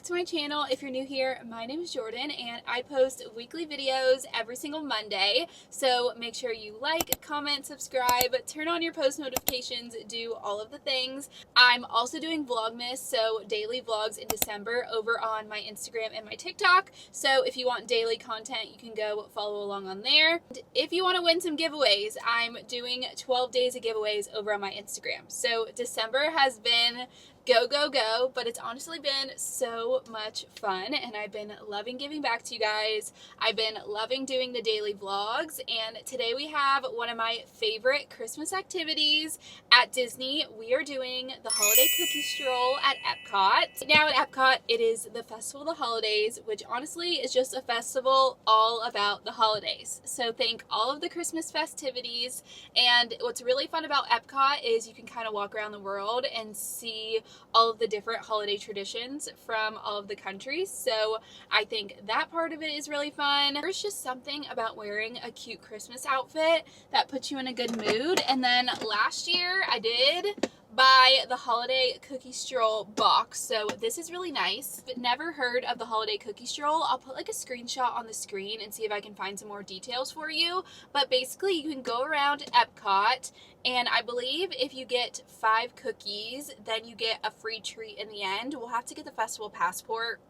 back to my channel. If you're new here, my name is Jordan and I post weekly videos every single Monday. So make sure you like, comment, subscribe, turn on your post notifications, do all of the things. I'm also doing Vlogmas, so daily vlogs in December over on my Instagram and my TikTok. So if you want daily content, you can go follow along on there. And if you want to win some giveaways, I'm doing 12 days of giveaways over on my Instagram. So December has been go, go, go, but it's honestly been so much fun and I've been loving giving back to you guys. I've been loving doing the daily vlogs, and today we have one of my favorite Christmas activities at Disney. We are doing the Holiday Cookie Stroll at EPCOT. Now at EPCOT, it is the Festival of the Holidays, which honestly is just a festival all about the holidays. So think all of the Christmas festivities, and what's really fun about EPCOT is you can kind of walk around the world and see all of the different holiday traditions from all of the countries. So I think that part of it is really fun. There's just something about wearing a cute Christmas outfit that puts you in a good mood. And then last year I did buy the Holiday Cookie Stroll box. So this is really nice. But never heard of the Holiday Cookie Stroll. I'll put like a screenshot on the screen and see if I can find some more details for you. But basically you can go around EPCOT, and I believe if you get 5 cookies, then you get a free treat in the end. We'll have to get the festival passport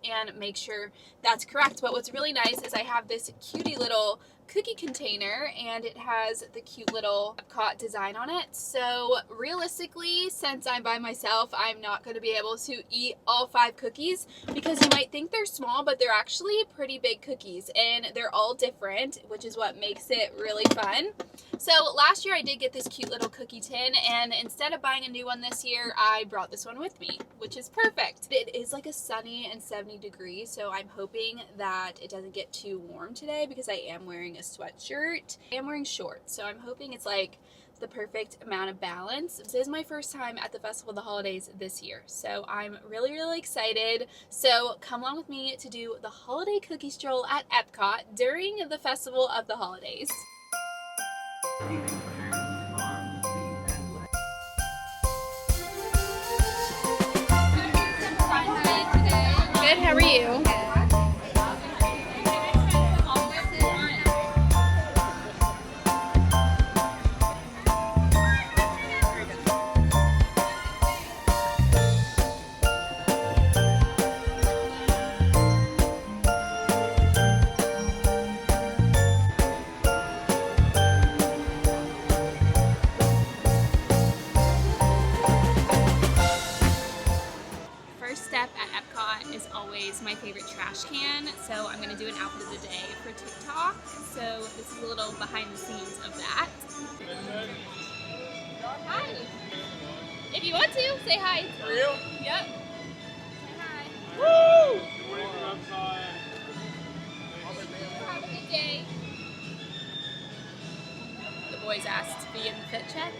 and make sure that's correct. But what's really nice is I have this cutie little cookie container and it has the cute little Epcot design on it. So realistically, since I'm by myself, I'm not going to be able to eat all 5 cookies, because you might think they're small, but they're actually pretty big cookies and they're all different, which is what makes it really fun. So last year I did get this cute little cookie tin, and instead of buying a new one this year, I brought this one with me, which is perfect. It is like a sunny and 70 degrees, so I'm hoping that it doesn't get too warm today because I am wearing a sweatshirt. I am wearing shorts, so I'm hoping it's like the perfect amount of balance. This is my first time at the Festival of the Holidays this year, so I'm really, really excited. So come along with me to do the Holiday Cookie Stroll at Epcot during the Festival of the Holidays. Good, how are you? Is always my favorite trash can, so I'm going to do an outfit of the day for TikTok. So this is a little behind the scenes of that. Hi! If you want to, say hi. For you? Yep. Say hi. Woo! Have a good day. The boys asked to be in the fit check.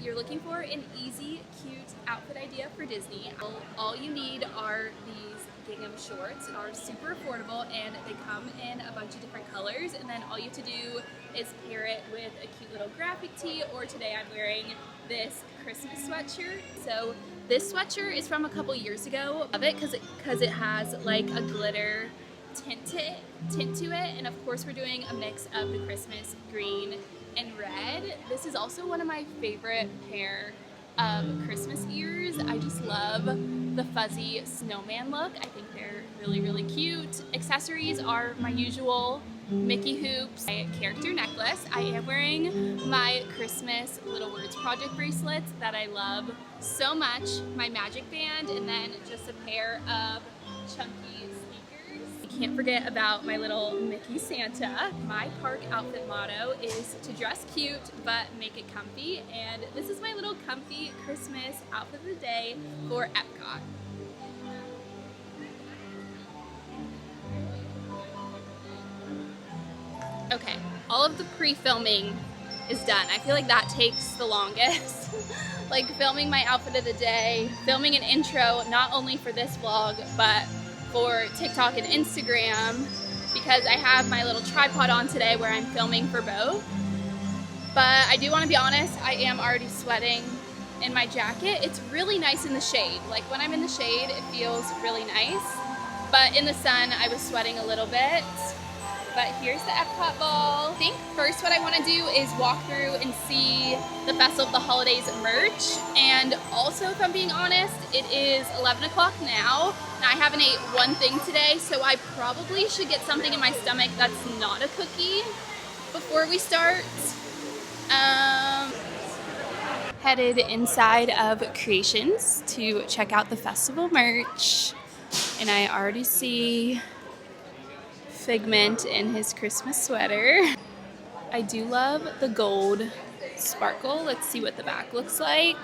You're looking for an easy, cute outfit idea for Disney. All you need are these gingham shorts. They are super affordable and they come in a bunch of different colors, and then all you have to do is pair it with a cute little graphic tee, or today I'm wearing this Christmas sweatshirt. So this sweatshirt is from a couple years ago. I love it because it has like a glitter tint to it, and of course we're doing a mix of the Christmas green and red. This is also one of my favorite pair of Christmas ears. I just love the fuzzy snowman look. I think they're really, really cute. Accessories are my usual Mickey hoops, my character necklace. I am wearing my Christmas Little Words Project bracelets that I love so much, my magic band, and then just a pair of chunky sneakers. Can't forget about my little Mickey Santa. My park outfit motto is to dress cute but make it comfy, and this is my little comfy Christmas outfit of the day for EPCOT. Okay, all of the pre-filming is done. I feel like that takes the longest. Like filming my outfit of the day, filming an intro not only for this vlog but for TikTok and Instagram, because I have my little tripod on today where I'm filming for both. But I do want to be honest, I am already sweating in my jacket. It's really nice in the shade. Like when I'm in the shade, it feels really nice. But in the sun, I was sweating a little bit. But here's the Epcot ball. I think first what I want to do is walk through and see the Festival of the Holidays merch. And also, if I'm being honest, it is 11 o'clock now. And I haven't ate one thing today, so I probably should get something in my stomach that's not a cookie before we start. Headed inside of Creations to check out the festival merch. And I already see Figment in his Christmas sweater. I do love the gold sparkle. Let's see what the back looks like.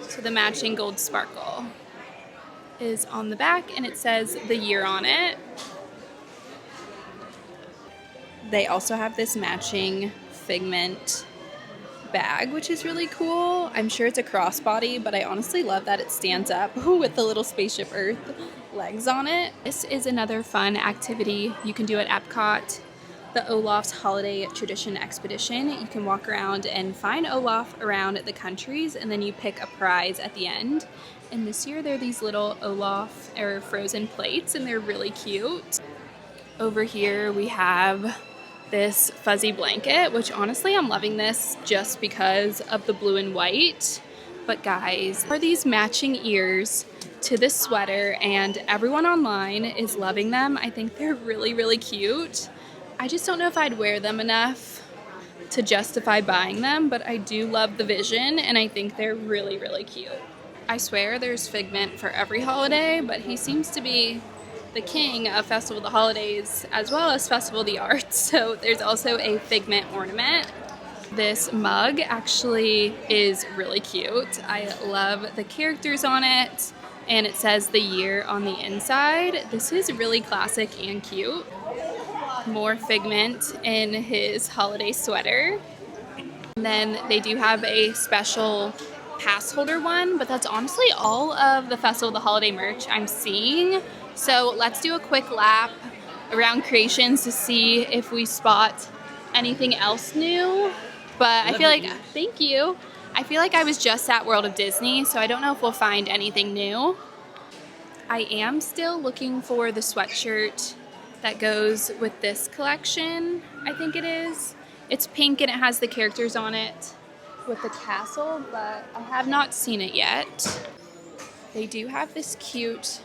So the matching gold sparkle is on the back and it says the year on it. They also have this matching Figment bag, which is really cool. I'm sure it's a crossbody, but I honestly love that it stands up with the little Spaceship Earth legs on it. This is another fun activity you can do at Epcot, the Olaf's Holiday Tradition Expedition. You can walk around and find Olaf around the countries, and then you pick a prize at the end. And this year there are these little Olaf or frozen plates, and they're really cute. Over here we have this fuzzy blanket, which honestly I'm loving this just because of the blue and white. But guys, are these matching ears to this sweater, and everyone online is loving them. I think they're really, really cute. I just don't know if I'd wear them enough to justify buying them, but I do love the vision and I think they're really, really cute. I swear there's Figment for every holiday, but he seems to be the king of Festival of the Holidays as well as Festival of the Arts. So there's also a Figment ornament. This mug actually is really cute. I love the characters on it, and it says the year on the inside. This is really classic and cute. More Figment in his holiday sweater. And then they do have a special pass holder one, but that's honestly all of the Festival of the Holiday merch I'm seeing. So let's do a quick lap around Creations to see if we spot anything else new. But I feel like, thank you. I feel like I was just at World of Disney, so I don't know if we'll find anything new. I am still looking for the sweatshirt that goes with this collection, I think it is. It's pink and it has the characters on it with the castle, but I have not seen it yet. They do have this cute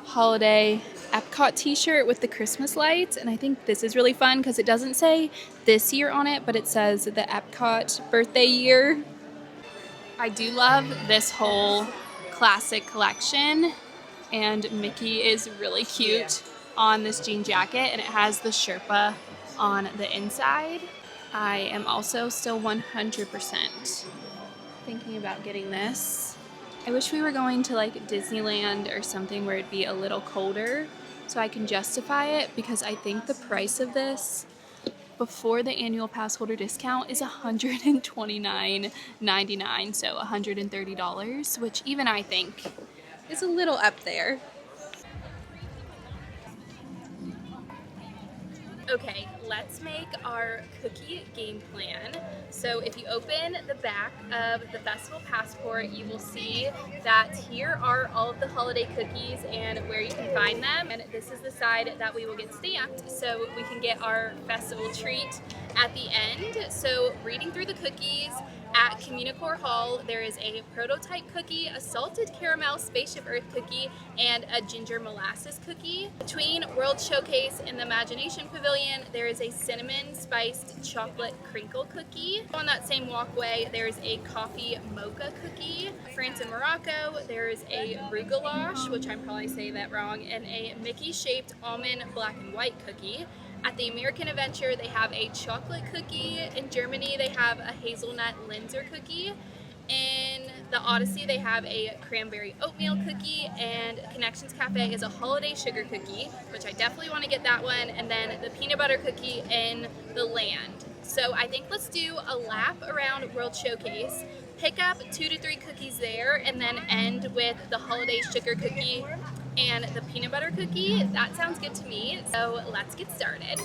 holiday Epcot t-shirt with the Christmas lights, and I think this is really fun because it doesn't say this year on it, but it says the Epcot birthday year. I do love this whole classic collection, and Mickey is really cute on this jean jacket, and it has the Sherpa on the inside. I am also still 100% thinking about getting this. I wish we were going to like Disneyland or something where it'd be a little colder so I can justify it, because I think the price of this before the annual pass holder discount is $129.99, so $130, which even I think is a little up there. Okay, let's make our cookie game plan. So if you open the back of the Festival Passport, you will see that here are all of the holiday cookies and where you can find them. And this is the side that we will get stamped so we can get our festival treat at the end. So reading through the cookies, at Communicore Hall, there is a prototype cookie, a salted caramel Spaceship Earth cookie, and a ginger molasses cookie. Between World Showcase and the Imagination Pavilion, there is a cinnamon spiced chocolate crinkle cookie. On that same walkway, there is a coffee mocha cookie. France and Morocco, there is a rougalash, which I'm probably saying that wrong, and a Mickey-shaped almond black and white cookie. At the American Adventure, they have a chocolate cookie. In Germany, they have a hazelnut Linzer cookie. In the Odyssey, they have a cranberry oatmeal cookie. And Connections Cafe is a holiday sugar cookie, which I definitely want to get that one. And then the peanut butter cookie in the Land. So I think let's do a lap around World Showcase, pick up 2 to 3 cookies there, and then end with the holiday sugar cookie and the peanut butter cookie. That sounds good to me, so let's get started.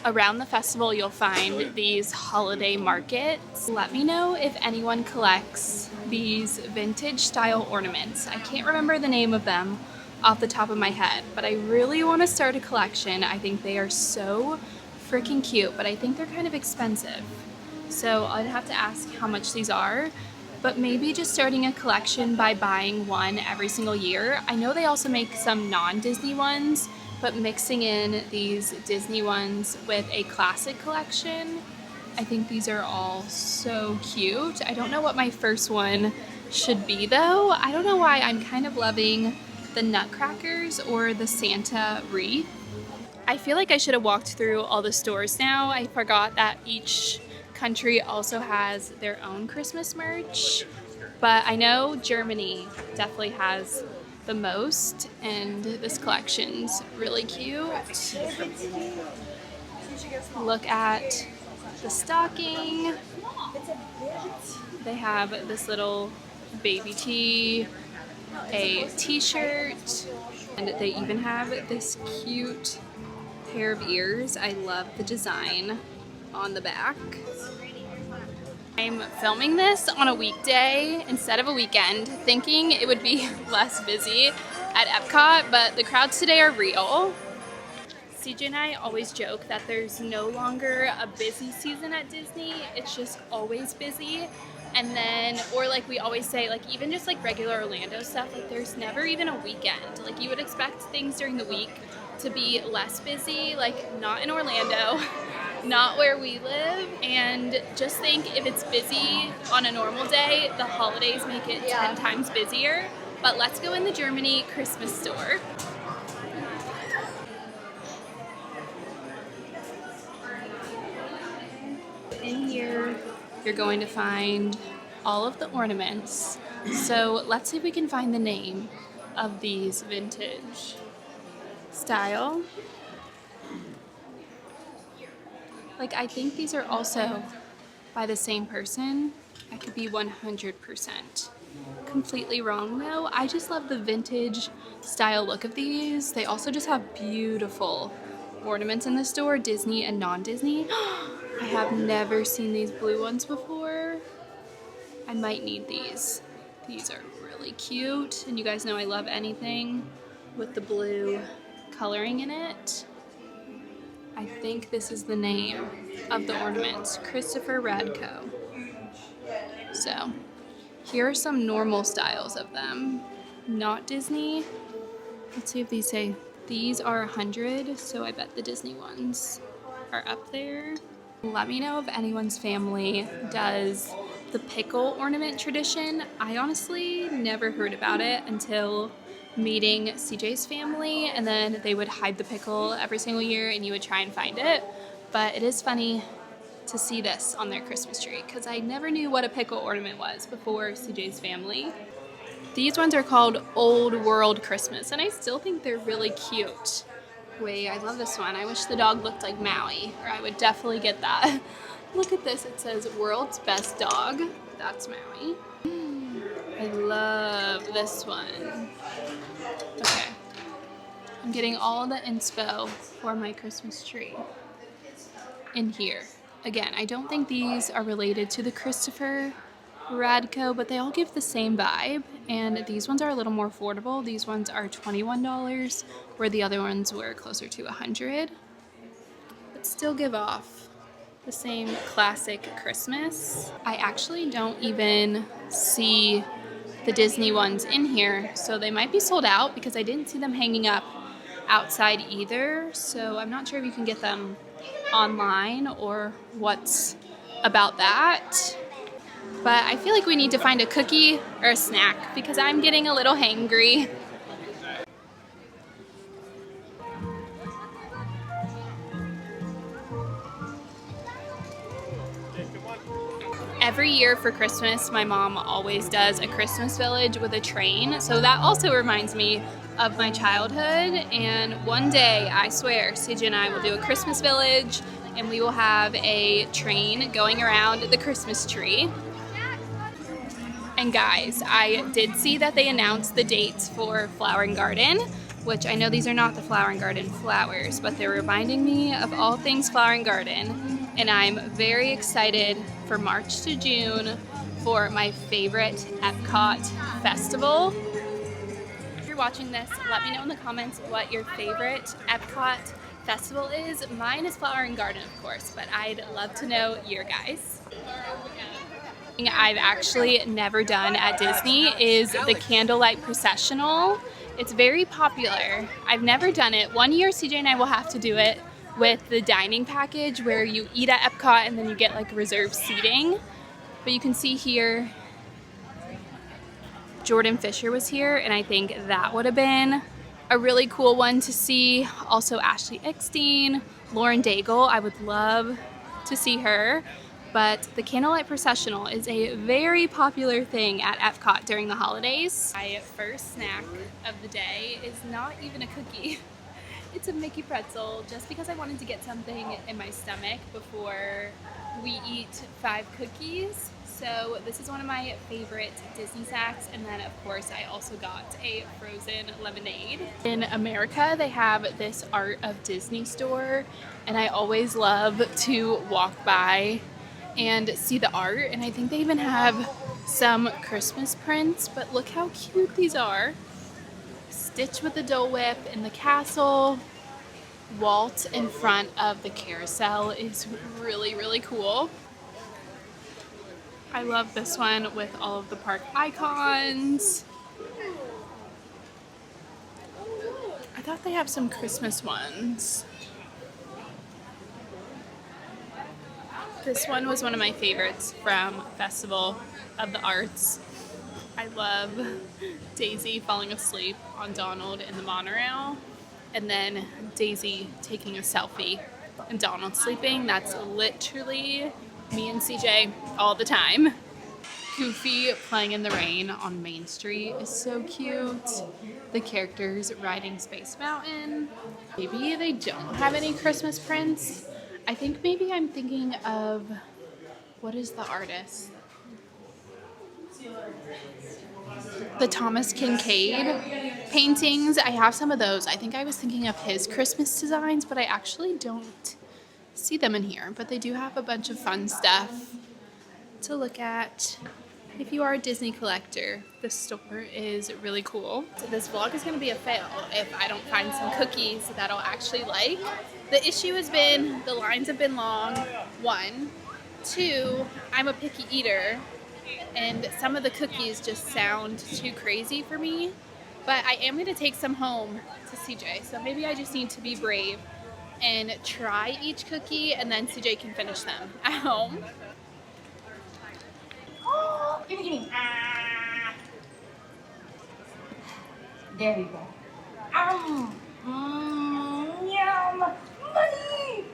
Around the festival, you'll find these holiday markets. Let me know if anyone collects these vintage style ornaments. I can't remember the name of them off the top of my head, but I really want to start a collection. I think they are so freaking cute, but I think they're kind of expensive. So I'd have to ask how much these are, but maybe just starting a collection by buying one every single year. I know they also make some non-Disney ones, but mixing in these Disney ones with a classic collection, I think these are all so cute. I don't know what my first one should be though. I don't know why I'm kind of loving the nutcrackers or the Santa wreath. I feel like I should have walked through all the stores now. I forgot that each country also has their own Christmas merch, but I know Germany definitely has the most, and this collection's really cute. Look at the stocking. They have this little baby tee, a t-shirt, and they even have this cute pair of ears. I love the design on the back. I'm filming this on a weekday instead of a weekend, thinking it would be less busy at EPCOT, but the crowds today are real. CJ and I always joke that there's no longer a busy season at Disney, it's just always busy. And then, or like we always say, like even just like regular Orlando stuff, like there's never even a weekend. Like you would expect things during the week to be less busy, like not in Orlando, not where we live, and just think if it's busy on a normal day, the holidays make it 10 times busier. But let's go in the Germany Christmas store. In here, you're going to find all of the ornaments. So let's see if we can find the name of these vintage style. Like, I think these are also by the same person. I could be 100% completely wrong though. I just love the vintage style look of these. They also just have beautiful ornaments in the store, Disney and non-Disney. I have never seen these blue ones before. I might need these. These are really cute, and you guys know I love anything with the blue coloring in it. I think this is the name of the ornaments, Christopher Radko. So here are some normal styles of them, not Disney. Let's see if these say, these are 100, so I bet the Disney ones are up there. Let me know if anyone's family does the pickle ornament tradition. I honestly never heard about it until meeting CJ's family, and then they would hide the pickle every single year and you would try and find it. But it is funny to see this on their Christmas tree because I never knew what a pickle ornament was before CJ's family. These ones are called Old World Christmas, and I still think they're really cute. Wait, I love this one. I wish the dog looked like Maui, or I would definitely get that. Look at this, it says World's Best Dog. That's Maui. I love this one. Okay, I'm getting all the inspo for my Christmas tree in here. Again, I don't think these are related to the Christopher Radko, but they all give the same vibe, and these ones are a little more affordable. These ones are $21, where the other ones were closer to $100, but still give off the same classic Christmas. I actually don't even see the Disney ones in here, so they might be sold out because I didn't see them hanging up outside either, so I'm not sure if you can get them online or what's about that. But I feel like we need to find a cookie or a snack because I'm getting a little hangry. Every year for Christmas, my mom always does a Christmas village with a train. So that also reminds me of my childhood. And one day, I swear, CJ and I will do a Christmas village and we will have a train going around the Christmas tree. And guys, I did see that they announced the dates for Flower and Garden, which I know these are not the Flower and Garden flowers, but they're reminding me of all things Flower and Garden. And I'm very excited for March to June for my favorite EPCOT Festival. If you're watching this, let me know in the comments what your favorite EPCOT Festival is. Mine is Flower and Garden, of course, but I'd love to know your guys. I've actually never done at Disney is the candlelight processional. It's very popular. I've never done it. One year CJ and I will have to do it with the dining package where you eat at EPCOT and then you get like reserved seating. But you can see here Jordan Fisher was here, and I think that would have been a really cool one to see. Also Ashley Eckstein, Lauren Daigle, I would love to see her. But the candlelight processional is a very popular thing at EPCOT during the holidays. My first snack of the day is not even a cookie. It's a Mickey pretzel, just because I wanted to get something in my stomach before we eat 5 cookies. So this is one of my favorite Disney snacks, and then of course I also got a frozen lemonade. In America they have this Art of Disney store, and I always love to walk by and see the art, and I think they even have some Christmas prints, but look how cute these are. Stitch with the Dole Whip in the castle. Walt in front of the carousel is really, really cool. I love this one with all of the park icons. I thought they have some Christmas ones. This one was one of my favorites from Festival of the Arts. I love Daisy falling asleep on Donald in the monorail, and then Daisy taking a selfie and Donald sleeping. That's literally me and CJ all the time. Goofy playing in the rain on Main Street is so cute. The characters riding Space Mountain. Maybe they don't have any Christmas prints. I think maybe I'm thinking of, what is the artist? The Thomas Kincaid paintings. I have some of those. I think I was thinking of his Christmas designs, but I actually don't see them in here. But they do have a bunch of fun stuff to look at. If you are a Disney collector, this store is really cool. So this vlog is going to be a fail if I don't find some cookies that I'll actually like. The issue has been the lines have been long, 1. 2, I'm a picky eater, and some of the cookies just sound too crazy for me. But I am going to take some home to CJ, so maybe I just need to be brave and try each cookie, and then CJ can finish them at home. Oh, gimme. There we go. Yum.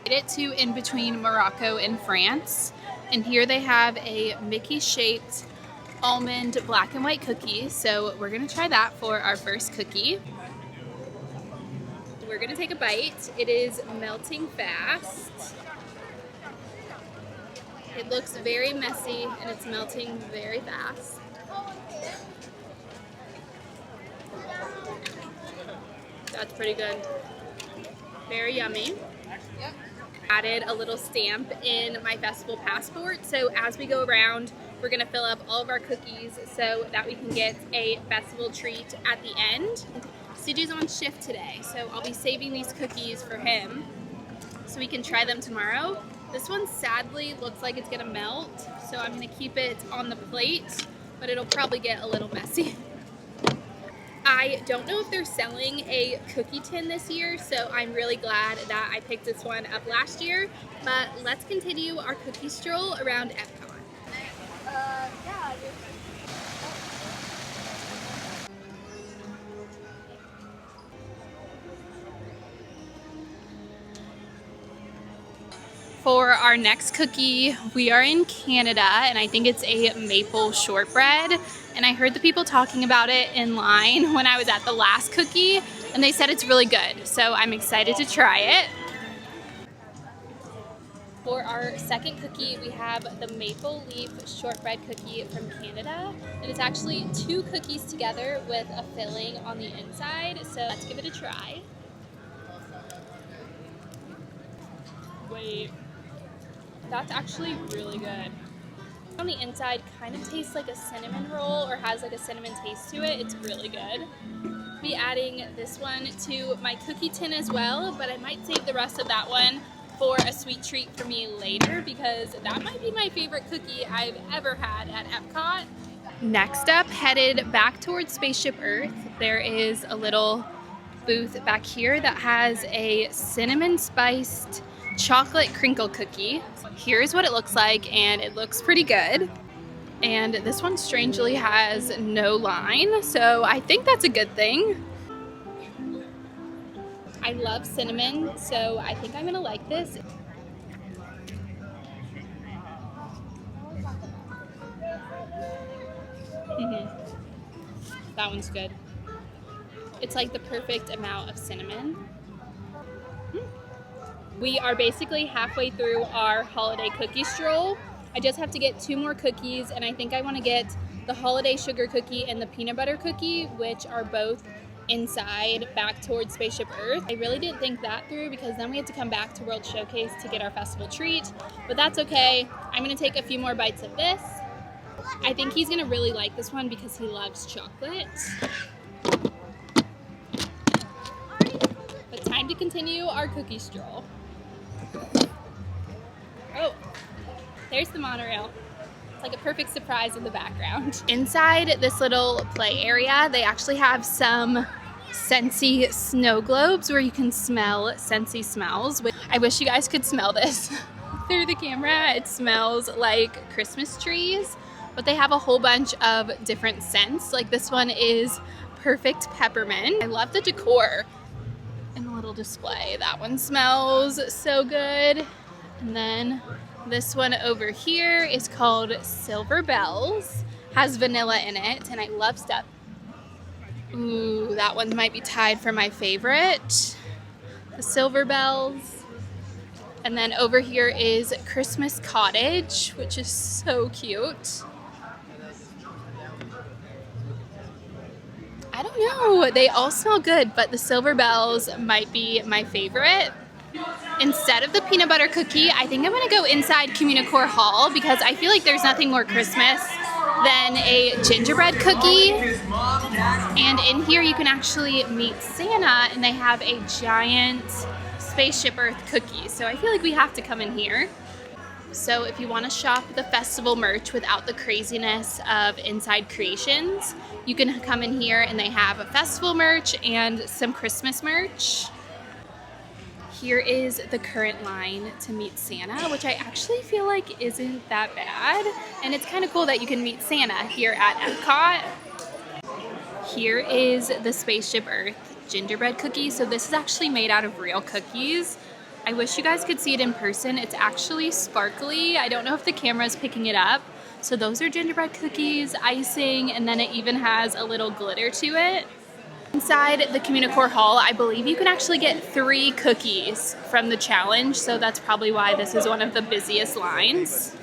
Made it to in between Morocco and France, and here they have a Mickey-shaped almond black and white cookie. So we're gonna try that for our first cookie. We're gonna take a bite. It is melting fast. It looks very messy and it's melting very fast. That's pretty good. Very yummy. Yep. Added a little stamp in my festival passport, so as we go around we're gonna fill up all of our cookies so that we can get a festival treat at the end. CJ's on shift today, so I'll be saving these cookies for him so we can try them tomorrow. This one sadly looks like it's gonna melt, so I'm gonna keep it on the plate, but it'll probably get a little messy. I don't know if they're selling a cookie tin this year, so I'm really glad that I picked this one up last year. But let's continue our cookie stroll around EPCOT. Yeah. For our next cookie, we are in Canada, and I think it's a maple shortbread. And I heard the people talking about it in line when I was at the last cookie, and they said it's really good. So I'm excited to try it. For our second cookie, we have the maple leaf shortbread cookie from Canada. And it's actually 2 cookies together with a filling on the inside. So let's give it a try. Wait, that's actually really good. On the inside, kind of tastes like a cinnamon roll or has like a cinnamon taste to it. It's really good. I'll be adding this one to my cookie tin as well, but I might save the rest of that one for a sweet treat for me later because that might be my favorite cookie I've ever had at EPCOT. Next up, headed back towards Spaceship Earth, there is a little booth back here that has a cinnamon spiced chocolate crinkle cookie. Here's what it looks like, and it looks pretty good. And this one strangely has no line, so I think that's a good thing. I love cinnamon, so I think I'm gonna like this. That one's good. It's like the perfect amount of cinnamon. We are basically halfway through our holiday cookie stroll. I just have to get 2 more cookies, and I think I want to get the holiday sugar cookie and the peanut butter cookie, which are both inside back towards Spaceship Earth. I really didn't think that through because then we had to come back to World Showcase to get our festival treat, but that's okay. I'm going to take a few more bites of this. I think he's going to really like this one because he loves chocolate. But time to continue our cookie stroll. Oh, there's the monorail. It's like a perfect surprise in the background. Inside this little play area, they actually have some Scentsy snow globes where you can smell Scentsy smells. I wish you guys could smell this through the camera. It smells like Christmas trees, but they have a whole bunch of different scents. Like this one is perfect peppermint. I love the decor in the little display. That one smells so good. And then this one over here is called Silver Bells. Has vanilla in it, and I love stuff. Ooh, that one might be tied for my favorite. The Silver Bells. And then over here is Christmas Cottage, which is so cute. I don't know, they all smell good, but the Silver Bells might be my favorite. Instead of the peanut butter cookie, I think I'm gonna go inside Communicore Hall because I feel like there's nothing more Christmas than a gingerbread cookie. And in here you can actually meet Santa, and they have a giant Spaceship Earth cookie. So I feel like we have to come in here. So if you want to shop the festival merch without the craziness of Inside Creations, you can come in here and they have a festival merch and some Christmas merch. Here is the current line to meet Santa, which I actually feel like isn't that bad. And it's kind of cool that you can meet Santa here at EPCOT. Here is the Spaceship Earth gingerbread cookie. So this is actually made out of real cookies. I wish you guys could see it in person. It's actually sparkly. I don't know if the camera is picking it up. So those are gingerbread cookies, icing, and then it even has a little glitter to it. Inside the Communicore Hall, I believe you can actually get 3 cookies from the challenge, so that's probably why this is one of the busiest lines.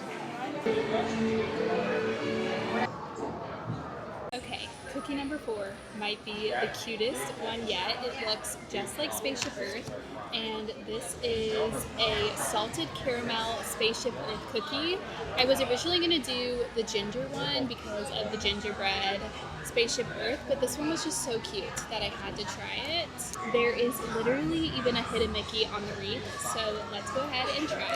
Okay, cookie number 4 might be the cutest one yet. It looks just like Spaceship Earth, and this is a salted caramel Spaceship Earth cookie. I was originally going to do the ginger one because of the gingerbread Spaceship Earth, but this one was just so cute that I had to try it. There is literally even a hidden Mickey on the wreath, so let's go ahead and try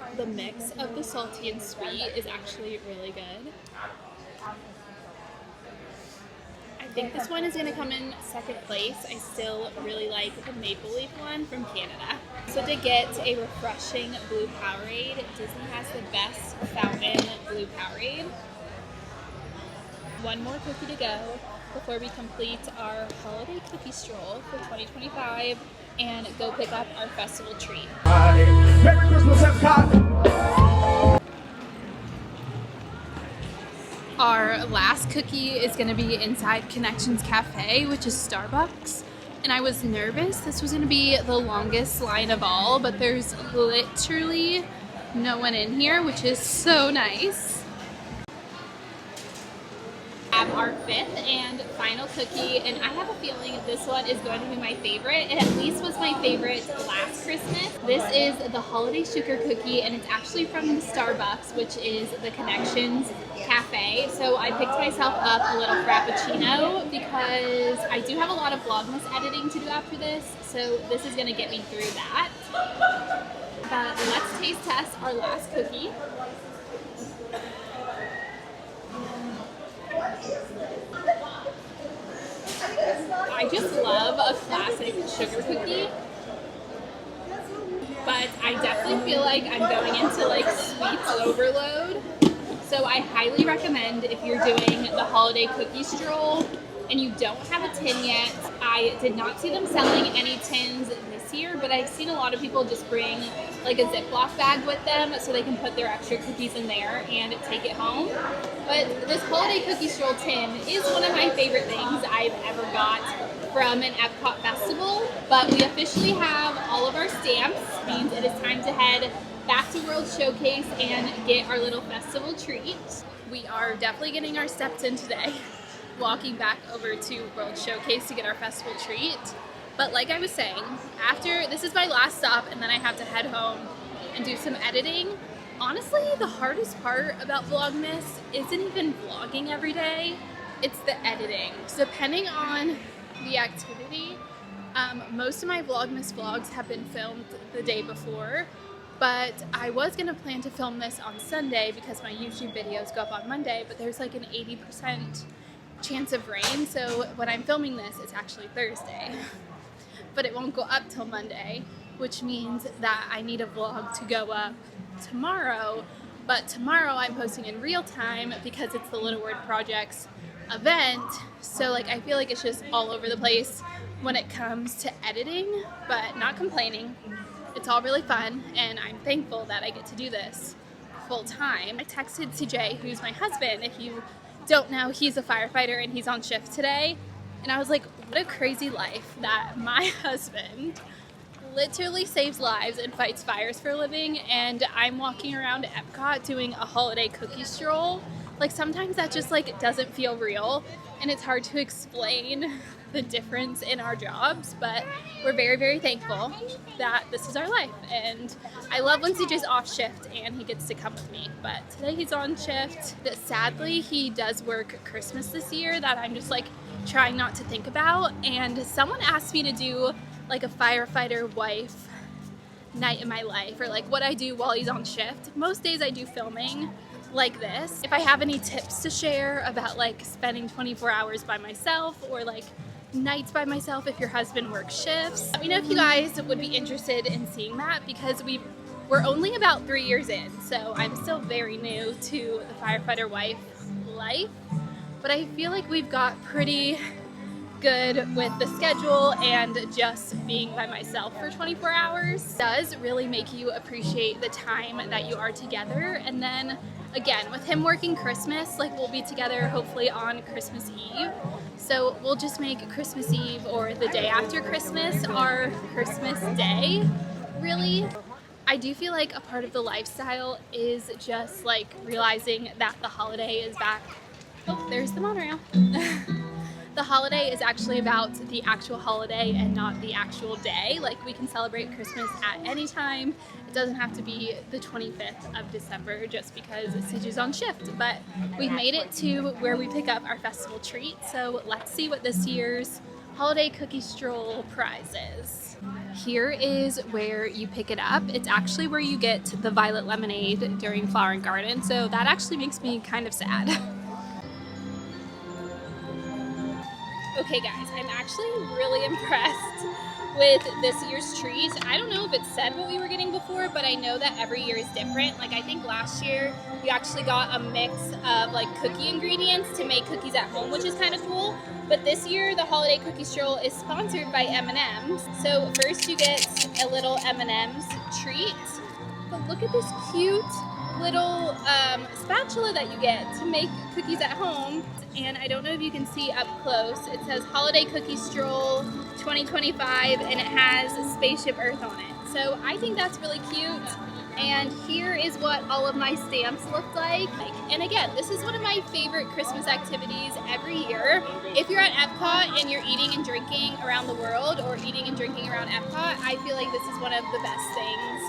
it. The mix of the salty and sweet is actually really good. I think this one is going to come in second place. I still really like the maple leaf one from Canada. So to get a refreshing blue Powerade, Disney has the best fountain blue Powerade. One more cookie to go before we complete our holiday cookie stroll for 2025 and go pick up our festival treat. Merry Christmas, EPCOT! Our last cookie is going to be inside Connections Cafe, which is Starbucks. and I was nervous this was going to be the longest line of all, but there's literally no one in here, which is so nice. Our fifth and final cookie, and I have a feeling this one is going to be my favorite. It at least was my favorite last Christmas. This is the Holiday Sugar Cookie, and it's actually from the Starbucks, which is the Connections Cafe. So I picked myself up a little Frappuccino because I do have a lot of Vlogmas editing to do after this, so this is going to get me through that. But let's taste test our last cookie. I just love a classic sugar cookie, but I definitely feel like I'm going into like sweets overload. So I highly recommend if you're doing the Holiday Cookie Stroll and you don't have a tin yet. I did not see them selling any tins this year, but I've seen a lot of people just bring like a Ziploc bag with them so they can put their extra cookies in there and take it home. But this Holiday Cookie Stroll tin is one of my favorite things I've ever got from an EPCOT Festival. But we officially have all of our stamps, means it is time to head back to World Showcase and get our little festival treat. We are definitely getting our steps in today, walking back over to World Showcase to get our festival treat. But like I was saying, after this is my last stop and then I have to head home and do some editing. Honestly, the hardest part about Vlogmas isn't even vlogging every day, it's the editing. So depending on the activity, most of my Vlogmas vlogs have been filmed the day before, but I was gonna plan to film this on Sunday because my YouTube videos go up on Monday, but there's like an 80% chance of rain, so when I'm filming this, it's actually Thursday. But it won't go up till Monday, which means that I need a vlog to go up tomorrow. But tomorrow I'm posting in real time because it's the Little Word Project's event. So like I feel like it's just all over the place when it comes to editing, but not complaining. It's all really fun and I'm thankful that I get to do this full time. I texted CJ, who's my husband. If you don't know, he's a firefighter and he's on shift today. And I was like, what a crazy life that my husband literally saves lives and fights fires for a living, and I'm walking around EPCOT doing a holiday cookie stroll. Like sometimes that just like doesn't feel real, and it's hard to explain the difference in our jobs, but we're very, very thankful that this is our life. And I love when CJ's off shift and he gets to come with me, but today he's on shift. Sadly, he does work Christmas this year that I'm just like trying not to think about, and someone asked me to do like a firefighter wife night in my life, or like what I do while he's on shift. Most days I do filming like this. If I have any tips to share about like spending 24 hours by myself or like nights by myself if your husband works shifts, let me know if you guys would be interested in seeing that, because we're only about 3 years in, so I'm still very new to the firefighter wife life. But I feel like we've got pretty good with the schedule, and just being by myself for 24 hours does really make you appreciate the time that you are together. And then again, with him working Christmas, like we'll be together hopefully on Christmas Eve. So we'll just make Christmas Eve or the day after Christmas our Christmas day, really. I do feel like a part of the lifestyle is just like realizing that the holiday is back. Oh, there's the monorail. The holiday is actually about the actual holiday and not the actual day. Like we can celebrate Christmas at any time. It doesn't have to be the 25th of December just because CJ's on shift. But we've made it to where we pick up our festival treat. So let's see what this year's Holiday Cookie Stroll prize is. Here is where you pick it up. It's actually where you get the violet lemonade during Flower and Garden. So that actually makes me kind of sad. Okay guys, I'm actually really impressed with this year's treat. I don't know if it said what we were getting before, but I know that every year is different. Like I think last year we actually got a mix of like cookie ingredients to make cookies at home, which is kind of cool. But this year the Holiday Cookie Stroll is sponsored by M&M's. So first you get a little M&M's treat. But look at this cute little spatula that you get to make cookies at home. And I don't know if you can see up close, it says Holiday Cookie Stroll 2025 and it has Spaceship Earth on it. So I think that's really cute. And here is what all of my stamps look like. And again, this is one of my favorite Christmas activities every year. If you're at EPCOT and you're eating and drinking around the world or eating and drinking around EPCOT, I feel like this is one of the best things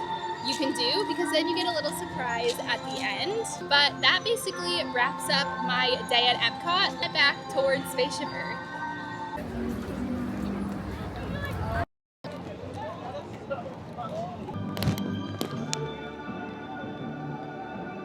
you can do because then you get a little surprise at the end. But that basically wraps up my day at EPCOT. Head back towards Spaceship Earth.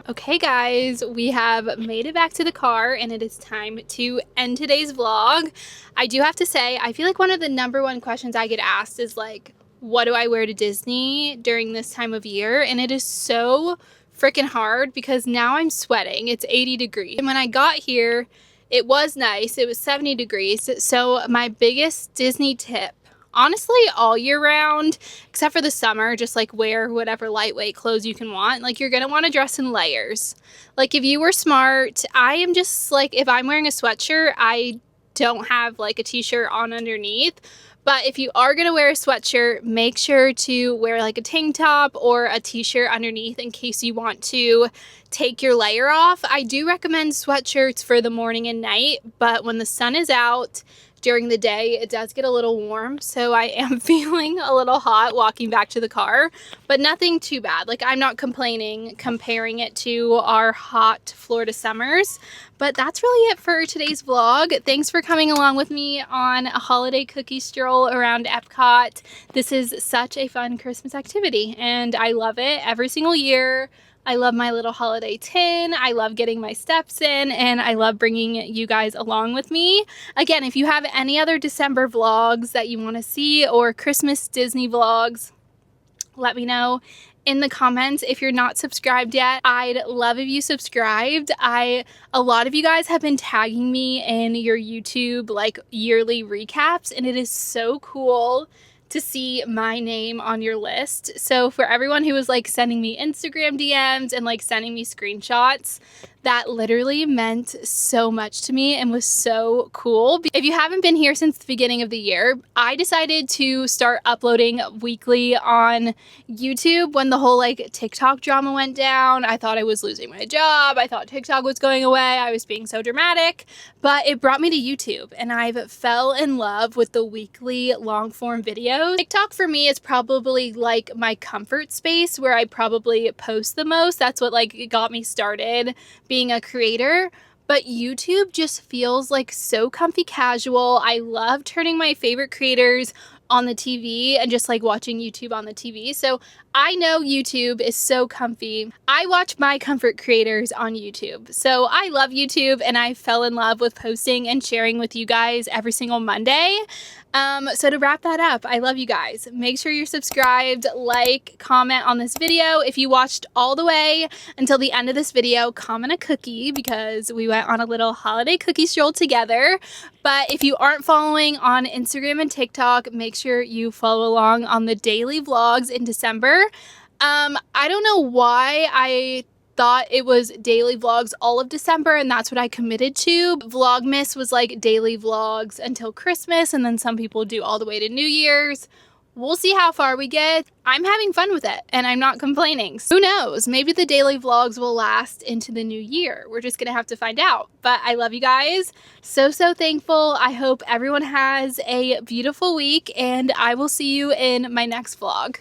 Okay guys, we have made it back to the car and it is time to end today's vlog. I do have to say, I feel like one of the #1 questions I get asked is like, what do I wear to Disney during this time of year? And it is so freaking hard because now I'm sweating. It's 80 degrees. And when I got here, it was nice. It was 70 degrees. So my biggest Disney tip, honestly all year round, except for the summer, just like wear whatever lightweight clothes you can want. Like you're gonna want to dress in layers. Like if you were smart, I am just like, if I'm wearing a sweatshirt, I don't have like a t-shirt on underneath. But if you are gonna wear a sweatshirt, make sure to wear like a tank top or a t-shirt underneath in case you want to take your layer off. I do recommend sweatshirts for the morning and night, but when the sun is out during the day, it does get a little warm. So I am feeling a little hot walking back to the car, but nothing too bad. Like I'm not complaining comparing it to our hot Florida summers. But that's really it for today's vlog. Thanks for coming along with me on a holiday cookie stroll around EPCOT. This is such a fun Christmas activity and I love it every single year. I love my little holiday tin. I love getting my steps in and I love bringing you guys along with me. Again, if you have any other December vlogs that you want to see or Christmas Disney vlogs, let me know in the comments. If you're not subscribed yet, I'd love if you subscribed. A lot of you guys have been tagging me in your YouTube like yearly recaps and it is so cool to see my name on your list. So for everyone who was like sending me Instagram DMs and like sending me screenshots, that literally meant so much to me and was so cool. If you haven't been here since the beginning of the year, I decided to start uploading weekly on YouTube when the whole like TikTok drama went down. I thought I was losing my job. I thought TikTok was going away. I was being so dramatic, but it brought me to YouTube and I've fell in love with the weekly long form videos. TikTok for me is probably like my comfort space where I probably post the most. That's what like got me started being a creator, but YouTube just feels like so comfy casual. I love turning my favorite creators on the TV and just like watching YouTube on the TV. So I know YouTube is so comfy. I watch my comfort creators on YouTube. So I love YouTube and I fell in love with posting and sharing with you guys every single Monday. So to wrap that up, I love you guys. Make sure you're subscribed, like, comment on this video. If you watched all the way until the end of this video, comment a cookie because we went on a little holiday cookie stroll together. But if you aren't following on Instagram and TikTok, make sure you follow along on the daily vlogs in December. I don't know why I thought it was daily vlogs all of December and that's what I committed to. VLOGMAS was like daily vlogs until Christmas and then some people do all the way to New Year's. We'll see how far we get. I'm having fun with it and I'm not complaining. Who knows? Maybe the daily vlogs will last into the new year. We're just gonna have to find out. But I love you guys. So thankful. I hope everyone has a beautiful week and I will see you in my next vlog.